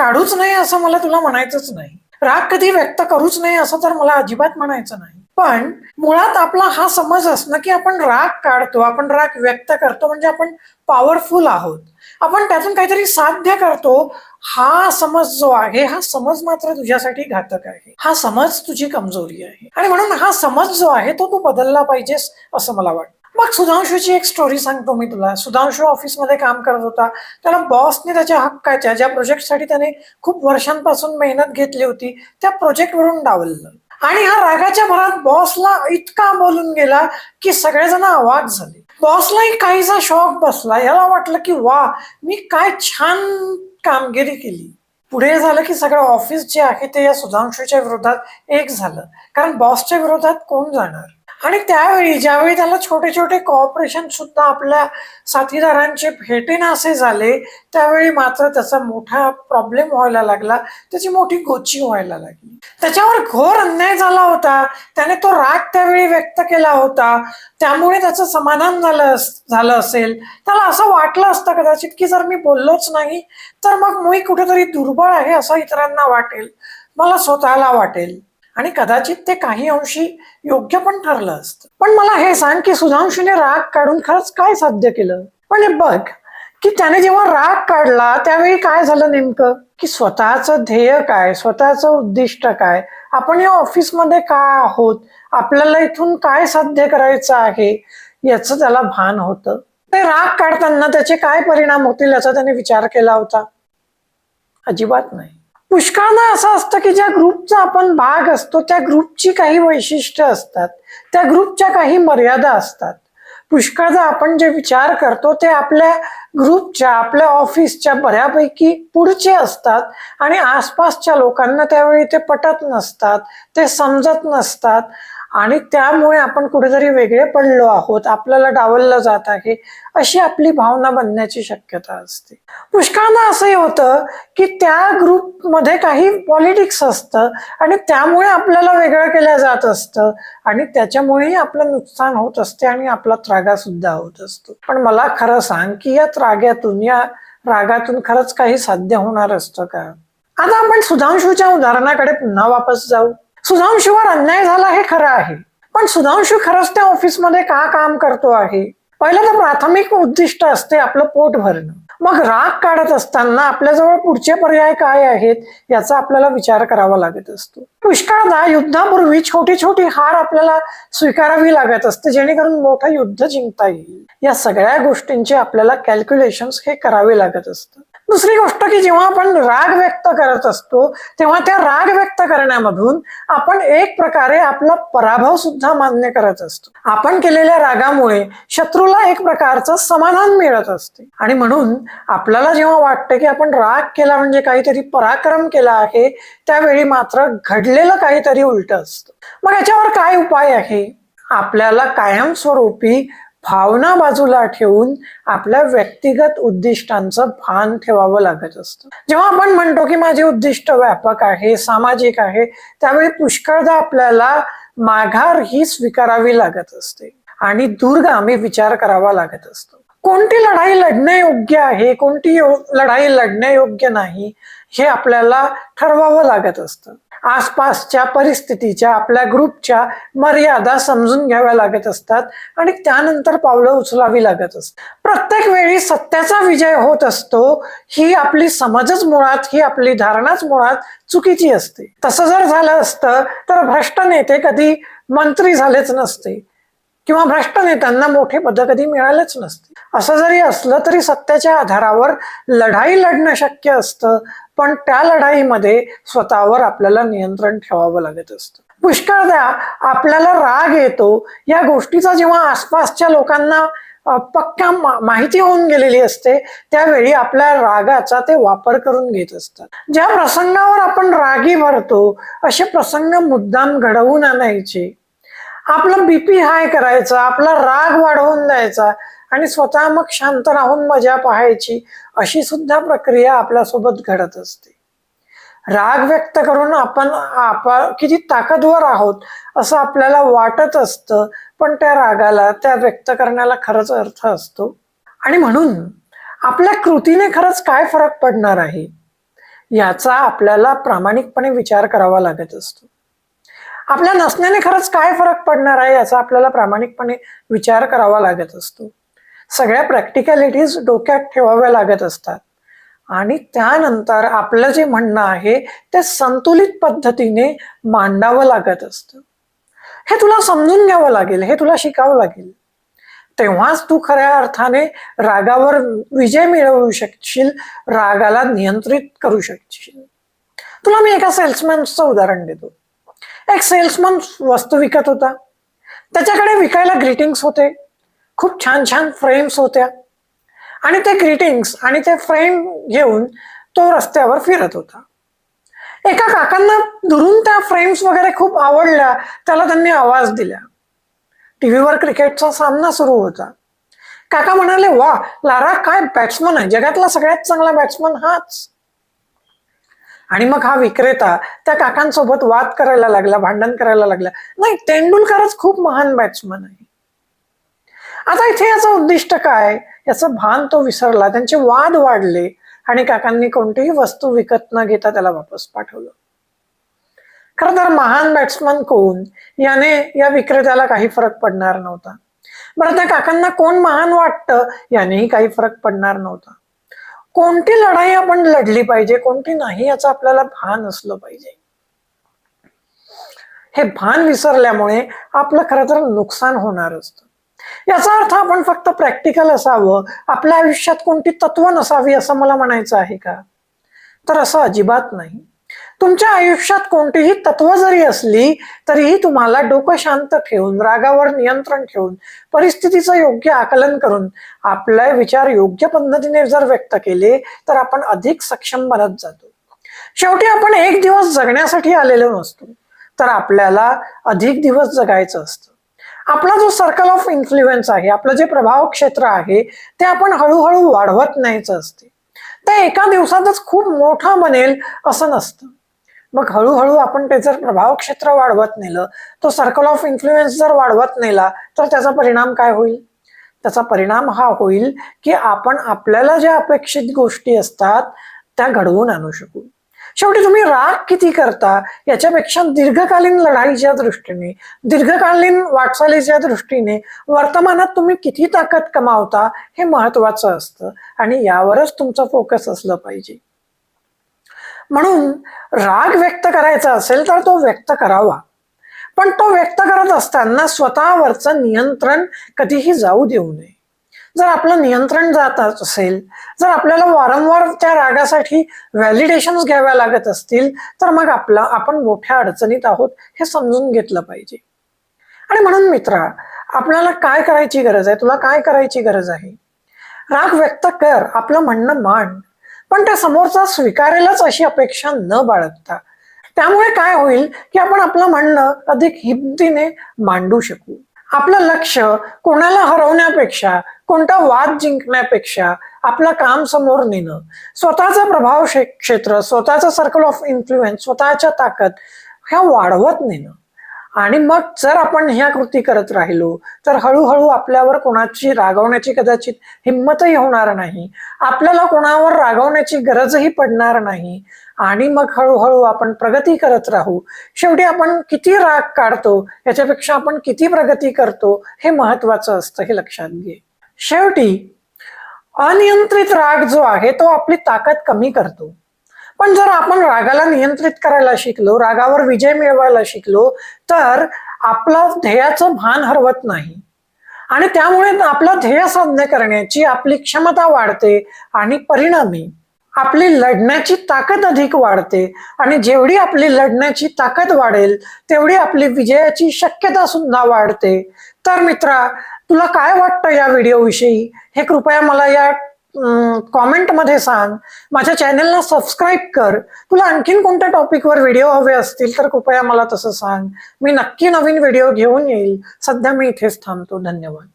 काढूच नाही असं मला तुला म्हणायचंच नाही. राग कधी व्यक्त करूच नाही असं तर मला अजिबात म्हणायचं नाही. पण मुळात आपला हा समज असणं की आपण राग काढतो, आपण राग व्यक्त करतो म्हणजे आपण पॉवरफुल आहोत, आपण त्यातून काहीतरी साध्य करतो, हा समज जो आहे हा समज मात्र तुझ्यासाठी घातक आहे. हा समज तुझी कमजोरी आहे आणि म्हणून हा समज जो आहे तो तू बदलला पाहिजेस असं मला वाटतं. मग सुधांशूची एक स्टोरी सांगतो मी तुला. सुधांशू ऑफिसमध्ये काम करत होता. त्याला बॉसने त्याच्या हक्काच्या ज्या प्रोजेक्टसाठी त्याने खूप वर्षांपासून मेहनत घेतली होती त्या प्रोजेक्टवरून डावललं आणि हा रागाच्या भरात बॉसला इतका बोलून गेला की सगळेजण अवाक झाले. बॉसलाही काहीसा शॉक बसला. याला वाटलं की वा, मी काय छान कामगिरी केली. पुढे झालं की सगळं ऑफिस जे आहे ते या सुधांशूच्या विरोधात एक झालं, कारण बॉसच्या विरोधात कोण जाणार. आणि त्यावेळी ज्यावेळी त्याला छोटे छोटे कॉपरेशन सुद्धा आपल्या साथीदारांचे भेटेनासे झाले, त्यावेळी मात्र त्याचा मोठा प्रॉब्लेम व्हायला लागला, त्याची मोठी गोची व्हायला लागली. त्याच्यावर घोर अन्याय झाला होता. त्याने तो राग त्यावेळी व्यक्त केला होता, त्यामुळे त्याचं समाधान झालं असेल. त्याला असं वाटलं असतं कदाचित की जर मी बोललोच नाही तर मग मी कुठेतरी दुर्बळ आहे असं इतरांना वाटेल, मला स्वतःला वाटेल आणि कदाचित ते काही अंशी योग्य पण ठरलं असतं. पण मला हे सांग की सुधांशूने राग काढून खरंच काय साध्य केलं? म्हणजे बघ की त्याने जेव्हा राग काढला त्यावेळी काय झालं नेमकं, की स्वतःचं ध्येय काय, स्वतःचं उद्दिष्ट काय, आपण या ऑफिसमध्ये काय आहोत, आपल्याला इथून काय साध्य करायचं आहे याचं त्याला भान होतं. ते राग काढताना त्याचे काय परिणाम होतील याचा त्याने विचार केला होता? अजिबात नाही. पुष्कळदा असं असतं की ज्या ग्रुपचा आपण भाग असतो त्या ग्रुपची काही वैशिष्ट्य असतात, त्या ग्रुपच्या काही मर्यादा असतात. पुष्कळदा आपण जे विचार करतो ते आपल्या ग्रुपच्या, आपल्या ऑफिसच्या बऱ्यापैकी पुढचे असतात आणि आसपासच्या लोकांना त्यावेळी ते पटत नसतात, ते समजत नसतात आणि त्यामुळे आपण कुठेतरी वेगळे पडलो आहोत, आपल्याला डावललं जात आहे अशी आपली भावना बनण्याची शक्यता असते. पुष्कळदा असंही होतं की त्या ग्रुपमध्ये काही पॉलिटिक्स असतं आणि त्यामुळे आपल्याला वेगळं केलं जात असतं आणि त्याच्यामुळेही आपलं नुकसान होत असते आणि आपला त्रागा सुद्धा होत असतो. पण मला खरं सांग की या त्राग्यातून, या रागातून खरंच काही साध्य होणार असतं का? आता आपण सुधांशूच्या उदाहरणाकडे पुन्हा वापस जाऊ. सुधांशूवर अन्याय झाला हे खरं आहे, पण सुधांशू खरंच त्या ऑफिसमध्ये का काम करतो आहे? पहिलं तर प्राथमिक उद्दिष्ट असते आपलं पोट भरणं. मग राग काढत असताना आपल्याजवळ पुढचे पर्याय काय आहेत याचा आपल्याला विचार करावा लागत असतो. पुष्कळदा युद्धापूर्वी छोटी छोटी हार आपल्याला स्वीकारावी लागत असते जेणेकरून मोठं युद्ध जिंकता येईल. या सगळ्या गोष्टींचे आपल्याला कॅल्क्युलेशन्स हे करावे लागत असतं. दुसरी गोष्ट की जेव्हा आपण राग व्यक्त करत असतो तेव्हा त्या राग व्यक्त करण्यामधून आपण एक प्रकारे आपला पराभव सुद्धा मान्य करत असतो. आपण केलेल्या रागामुळे शत्रूला एक प्रकारचं समाधान मिळत असते आणि म्हणून आपल्याला जेव्हा वाटतं की आपण राग केला म्हणजे काहीतरी पराक्रम केला आहे, त्यावेळी मात्र घडलेलं काहीतरी उलट असतं. मग याच्यावर काय उपाय आहे? आपल्याला कायमस्वरूपी भावना बाजूला ठेवून आपल्या व्यक्तिगत उद्दिष्टांचं भान ठेवावं लागत असतं. जेव्हा आपण म्हणतो की माझे उद्दिष्ट व्यापक आहे, सामाजिक आहे, त्यावेळी पुष्कळदा आपल्याला माघार ही स्वीकारावी लागत असते आणि दूरगामी विचार करावा लागत असतो. कोणती लढाई लढणे योग्य आहे, कोणती लढाई लढणे योग्य नाही हे आपल्याला ठरवावं लागत असतं. आसपासच्या परिस्थितीच्या, आपल्या ग्रुपच्या मर्यादा समजून घ्याव्या लागत असतात आणि त्यानंतर पावलं उचलावी लागत असतात. प्रत्येक वेळी सत्याचा विजय होत असतो ही आपली समजच मुळात, ही आपली धारणाच मुळात चुकीची असते. तसं जर झालं असतं तर भ्रष्ट नेते कधी मंत्री झालेच नसते किंवा भ्रष्ट नेत्यांना मोठे पद कधी मिळालेच नसते. असं जरी असलं तरी सत्याच्या आधारावर लढाई लढणं शक्य असतं, पण त्या लढाईमध्ये स्वतःवर आपल्याला नियंत्रण ठेवावं लागत असतं. पुष्कळदा आपल्याला राग येतो या गोष्टीचा जेव्हा आसपासच्या लोकांना पक्का माहिती होऊन गेलेली असते त्यावेळी आपल्या रागाचा ते वापर करून घेत असतात. ज्या प्रसंगावर आपण रागी भरतो असे प्रसंग मुद्दाम घडवून आणायचे, आपला बीपी हाय करायचा, आपला राग वाढवून द्यायचा आणि स्वतः मग शांत राहून मजा पाहायची, अशी सुद्धा प्रक्रिया आपल्यासोबत घडत असते. राग व्यक्त करून आपण किती ताकदवर आहोत असं आपल्याला वाटत असतं, पण त्या रागाला, त्या व्यक्त करण्याला खरंच अर्थ असतो आणि म्हणून आपल्या कृतीने खरंच काय फरक पडणार आहे याचा आपल्याला प्रामाणिकपणे विचार करावा लागत असतो. आपल्या नसण्याने खरंच काय फरक पडणार आहे याचा आपल्याला प्रामाणिकपणे विचार करावा लागत असतो. सगळ्या प्रॅक्टिकॅलिटीज डोक्यात ठेवाव्या लागत असतात आणि त्यानंतर आपलं जे म्हणणं आहे ते संतुलित पद्धतीने मांडावं लागत असतं. हे तुला समजून घ्यावं लागेल, हे तुला शिकावं लागेल. तेव्हाच तू खऱ्या अर्थाने रागावर विजय मिळवू शकशील, रागाला नियंत्रित करू शकशील. तुला मी एका सेल्समॅनचं उदाहरण देतो. एक सेल्समन वस्तू विकत होता. त्याच्याकडे विकायला ग्रीटिंग्स होते, खूप छान छान फ्रेम्स होत्या आणि ते ग्रीटिंग्स आणि ते फ्रेम घेऊन तो रस्त्यावर फिरत होता. एका काकांना दुरून त्या फ्रेम्स वगैरे खूप आवडल्या. त्याला त्यांनी आवाज दिला. टीव्हीवर क्रिकेटचा सामना सुरू होता. काका म्हणाले, वा लारा, काय बॅट्समन आहे, जगातला सगळ्यात चांगला बॅट्समन हाच. आणि मग हा विक्रेता त्या काकांसोबत वाद करायला लागला, भांडण करायला लागला. नाही, तेंडुलकरच खूप महान बॅट्समन आहे. आता इथे याचं उद्दिष्ट काय याचं भान तो विसरला. त्यांचे वाद वाढले आणि काकांनी कोणतीही वस्तू विकत न घेता त्याला वापस पाठवलं. खरं तर महान बॅट्समन कोण याने या विक्रेत्याला काही फरक पडणार नव्हता. बरं, त्या काकांना कोण महान वाटतं यानेही काही फरक पडणार नव्हता. कोणती लढाई आपण लढली पाहिजे, कोणती नाही याचं आपल्याला भान असलं पाहिजे. हे भान विसरल्यामुळे आपलं खरं तर नुकसान होणार असतं. याचा अर्थ आपण फक्त प्रॅक्टिकल असावं, आपल्या आयुष्यात कोणती तत्व नसावी असं मला म्हणायचं आहे का? तर असं अजिबात नाही. तुमच्या आयुष्यात कोणतीही तत्व जरी असली तरीही तुम्हाला डोकं शांत ठेवून, रागावर नियंत्रण ठेवून, परिस्थितीचं योग्य आकलन करून आपले विचार योग्य पद्धतीने जर व्यक्त केले तर आपण अधिक सक्षम बनत जातो. शेवटी आपण एक दिवस जगण्यासाठी आलेलो नसतो, तर आपल्याला अधिक दिवस जगायचं असतं. आपला जो सर्कल ऑफ इन्फ्लुएन्स आहे, आपलं जे प्रभाव क्षेत्र आहे ते आपण हळूहळू वाढवत न्यायचं असते. ते एका दिवसातच खूप मोठं बनेल असं नसतं. मग हळूहळू आपण ते जर प्रभाव क्षेत्र वाढवत नेलं, तो सर्कल ऑफ इन्फ्लुएन्स जर वाढवत नेला तर त्याचा परिणाम काय होईल? त्याचा परिणाम हा होईल की आपण आपल्याला ज्या अपेक्षित गोष्टी असतात त्या घडवून आणू शकू. शेवटी तुम्ही राग किती करता याच्यापेक्षा दीर्घकालीन लढाईच्या दृष्टीने, दीर्घकालीन वाटचालीच्या दृष्टीने वर्तमानात तुम्ही किती ताकद कमावता हे महत्वाचं असतं आणि यावरच तुमचा फोकस असलं पाहिजे. म्हणून राग व्यक्त करायचा असेल तर तो व्यक्त करावा, पण तो व्यक्त करत असताना स्वतःवरचं नियंत्रण कधीही जाऊ देऊ नये. जर आपलं नियंत्रण जात असेल, जर आपल्याला वारंवार त्या रागासाठी व्हॅलिडेशन्स घ्याव्या लागत असतील तर मग आपण मोठ्या अडचणीत आहोत हे समजून घेतलं पाहिजे. आणि म्हणून मित्रा, आपल्याला काय करायची गरज आहे, तुला काय करायची गरज आहे? राग व्यक्त कर, आपलं म्हणणं मांड, पण त्या समोरचा स्वीकारेलच अशी अपेक्षा न बाळगता. त्यामुळे काय होईल की आपण आपलं म्हणणं अधिक हिमतीने मांडू शकू. आपलं लक्ष कोणाला हरवण्यापेक्षा, कोणता वाद जिंकण्यापेक्षा आपलं काम समोर नेणं, स्वतःचं प्रभाव क्षेत्र, स्वतःचं सर्कल ऑफ इन्फ्लुएन्स, स्वतःच्या ताकद ह्या वाढवत नेणं. आणि मग जर आपण ह्या कृती करत राहिलो तर हळूहळू आपल्यावर कोणाची रागवण्याची कदाचित हिंमतही होणार नाही, आपल्याला कोणावर रागवण्याची गरजही पडणार नाही आणि मग हळूहळू आपण प्रगती करत राहू. शेवटी आपण किती राग काढतो याच्यापेक्षा आपण किती प्रगती करतो हे महत्वाचं असतं, हे लक्षात घे. शेवटी अनियंत्रित राग जो आहे तो आपली ताकद कमी करतो, पण जर आपण रागाला नियंत्रित करायला शिकलो, रागावर विजय मिळवायला शिकलो तर आपलं ध्येयाचं भान हरवत नाही आणि त्यामुळे आपलं ध्येय साध्य करण्याची आपली क्षमता वाढते आणि परिणामी आपली लढण्याची ताकद अधिक वाढते. आणि जेवढी आपली लढण्याची ताकद वाढेल तेवढी आपली विजयाची शक्यता सुद्धा वाढते. तर मित्रा, तुला काय वाटतं या व्हिडिओविषयी हे कृपया मला या कॉमेंटमध्ये सांग. माझ्या चॅनलला सबस्क्राईब कर. तुला आणखीन कोणत्या टॉपिकवर व्हिडिओ हवे असतील तर कृपया मला तसं सांग. मी नक्की नवीन व्हिडिओ घेऊन येईल. सध्या मी इथेच थांबतो. धन्यवाद.